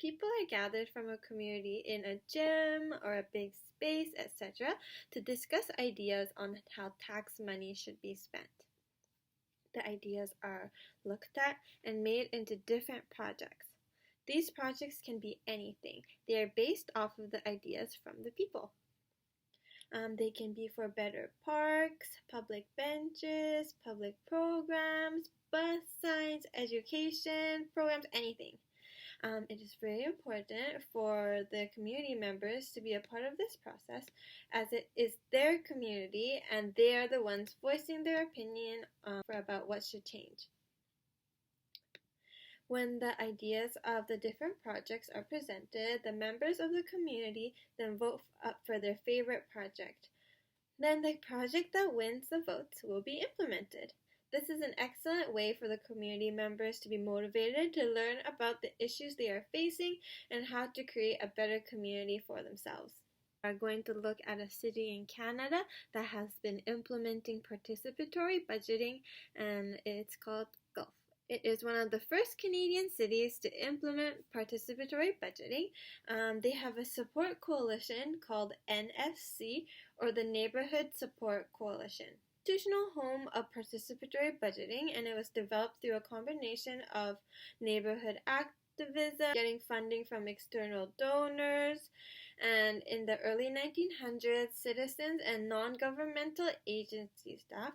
people are gathered from a community in a gym or a big space, etc., to discuss ideas on how tax money should be spent. The ideas are looked at and made into different projects. These projects can be anything. They are based off of the ideas from the people. They can be for better parks, public benches, public programs, bus signs, education programs, anything. It is very important for the community members to be a part of this process, as it is their community and they are the ones voicing their opinion about what should change. When the ideas of the different projects are presented, the members of the community then vote up for their favorite project. Then the project that wins the votes will be implemented. This is an excellent way for the community members to be motivated to learn about the issues they are facing and how to create a better community for themselves. We are going to look at a city in Canada that has been implementing participatory budgeting, and it's called Guelph. It is one of the first Canadian cities to implement participatory budgeting. They have a support coalition called NSC, or the Neighborhood Support Coalition. Institutional home of participatory budgeting, and it was developed through a combination of neighborhood activism, getting funding from external donors, and in the early 1900s, citizens and non-governmental agency staff,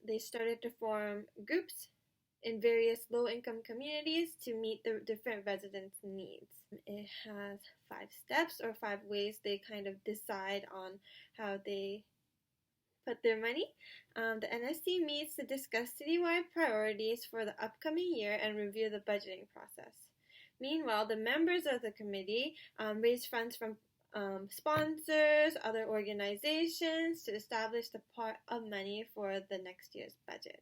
they started to form groups in various low-income communities to meet the different residents' needs. It has 5 steps or 5 ways they kind of decide on how they put their money. The NSC meets to discuss citywide priorities for the upcoming year and review the budgeting process. Meanwhile, the members of the committee raise funds from sponsors, other organizations to establish the pot of money for the next year's budget.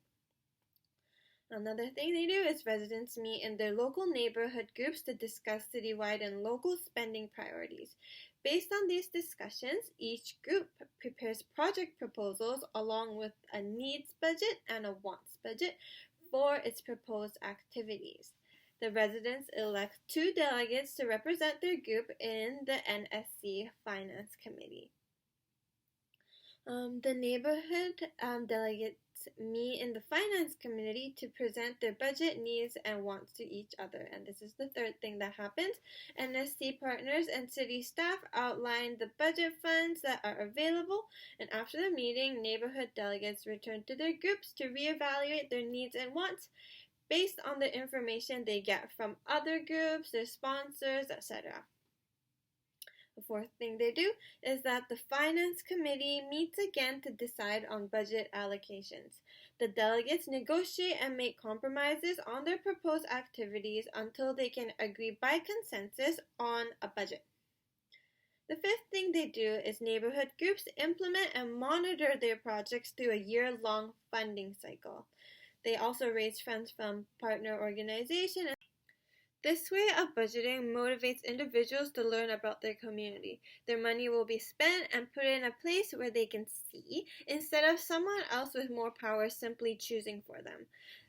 Another thing they do is residents meet in their local neighborhood groups to discuss citywide and local spending priorities. Based on these discussions, each group prepares project proposals along with a needs budget and a wants budget for its proposed activities. The residents elect 2 delegates to represent their group in the NSC Finance Committee. The neighborhood delegates meet in the Finance Committee to present their budget needs and wants to each other. And this is the third thing that happens. NSC partners and city staff outline the budget funds that are available, and after the meeting, neighborhood delegates return to their groups to reevaluate their needs and wants based on the information they get from other groups, their sponsors, etc. The fourth thing they do is that the Finance Committee meets again to decide on budget allocations. The delegates negotiate and make compromises on their proposed activities until they can agree by consensus on a budget. The fifth thing they do is neighborhood groups implement and monitor their projects through a year-long funding cycle. They also raise funds from partner organizations. This way of budgeting motivates individuals to learn about their community. Their money will be spent and put in a place where they can see, instead of someone else with more power simply choosing for them.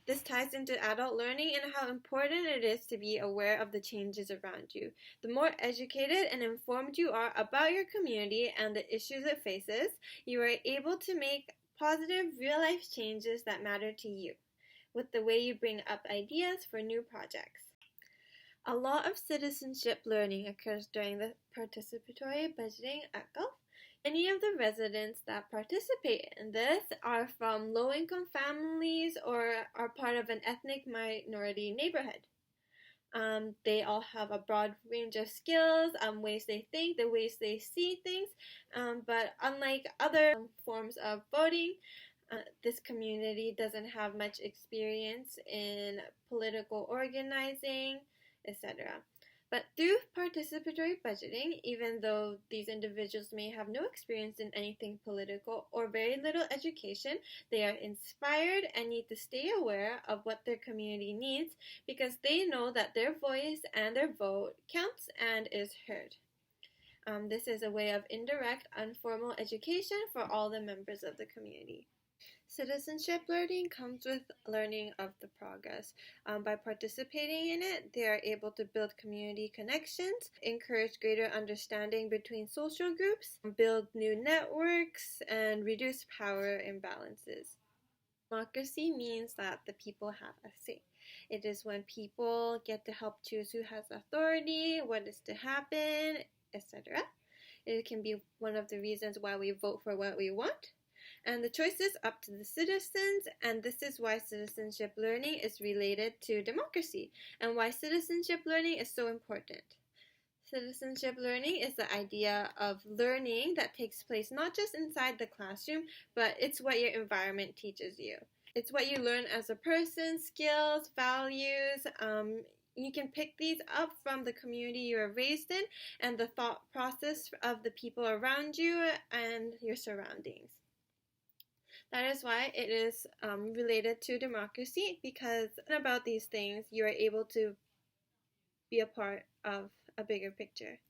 This ties into adult learning and how important it is to be aware of the changes around you. The more educated and informed you are about your community and the issues it faces, you are able to make positive real-life changes that matter to you, with the way you bring up ideas for new projects. A lot of citizenship learning occurs during the participatory budgeting at Guelph. Many of the residents that participate in this are from low-income families or are part of an ethnic minority neighborhood. They all have a broad range of skills, ways they think, the ways they see things, but unlike other forms of voting, this community doesn't have much experience in political organizing, etc. But through participatory budgeting, even though these individuals may have no experience in anything political or very little education, they are inspired and need to stay aware of what their community needs because they know that their voice and their vote counts and is heard. This is a way of indirect, informal education for all the members of the community. Citizenship learning comes with learning of the progress. By participating in it, they are able to build community connections, encourage greater understanding between social groups, build new networks, and reduce power imbalances. Democracy means that the people have a say. It is when people get to help choose who has authority, what is to happen, etc. It can be one of the reasons why we vote for what we want. And the choice is up to the citizens, and this is why citizenship learning is related to democracy, and why citizenship learning is so important. Citizenship learning is the idea of learning that takes place not just inside the classroom, but it's what your environment teaches you. It's what you learn as a person, skills, values. You can pick these up from the community you were raised in and the thought process of the people around you and your surroundings. That is why it is related to democracy, because about these things, you are able to be a part of a bigger picture.